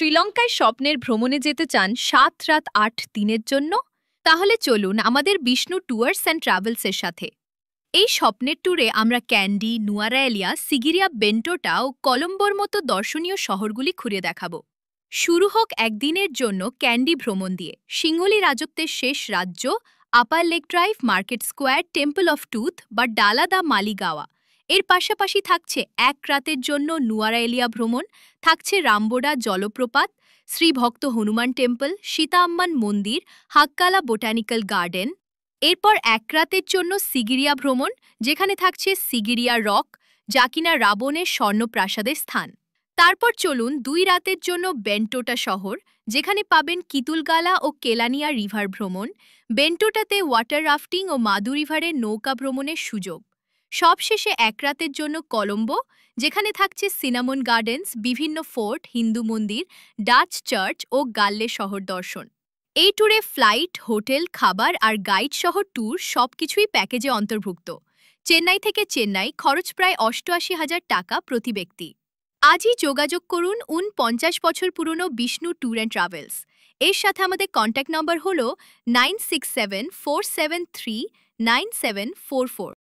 শ্রীলঙ্কায় স্বপ্নের ভ্রমণে যেতে চান ৭ রাত ৮ দিনের জন্য? তাহলে চলুন আমাদের বিষ্ণু ট্যুরস অ্যান্ড ট্রাভেলসের সাথে। এই স্বপ্নের ট্যুরে আমরা ক্যান্ডি, নুয়ারাএলিয়া, সিগিরিয়া, বেন্টোটা ও কলম্বোর মতো দর্শনীয় শহরগুলি ঘুরে দেখাবো। শুরু হোক একদিনের জন্য ক্যান্ডি ভ্রমণ দিয়ে। সিংহলি রাজত্বের শেষ রাজ্য, upper lake drive, market square, temple of tooth বা ডালা দা মালিগাওয়া। এর পাশাপাশি থাকছে এক রাতের জন্য নুয়ারাএলিয়া ভ্রমণ, থাকছে রামবোডা জলপ্রপাত, শ্রীভক্ত হনুমান টেম্পল, সীতা আম্মান মন্দির, হাক্কালা বোটানিক্যাল গার্ডেন। এরপর এক রাতের জন্য সিগিরিয়া ভ্রমণ, যেখানে থাকছে সিগিরিয়া রক, যা কিনা রাবণের স্বর্ণপ্রাসাদের স্থান। তারপর চলুন ২ রাতের জন্য বেন্টোটা শহর, যেখানে পাবেন কিতুলগালা ও কেলানিয়া রিভার ভ্রমণ। বেন্টোটাতে ওয়াটার রাফটিং ও মাদু রিভারের নৌকা ভ্রমণের সুযোগ। সবশেষে এক রাতের জন্য কলম্বো, যেখানে থাকছে সিনামন গার্ডেন্স, বিভিন্ন ফোর্ট, হিন্দু মন্দির, ডাচ চার্চ ও গাল্লে শহর দর্শন। এই ট্যুরে ফ্লাইট, হোটেল, খাবার আর গাইড সহ ট্যুর সবকিছুই প্যাকেজে অন্তর্ভুক্ত। চেন্নাই থেকে চেন্নাই, খরচ প্রায় ৮৮,০০০ টাকা প্রতি ব্যক্তি। আজই যোগাযোগ করুন ৪৯ বছর পুরনো বিষ্ণু ট্যুর অ্যান্ড ট্রাভেলস। এর সাথে আমাদের কন্ট্যাক্ট নম্বর হল 9674739744।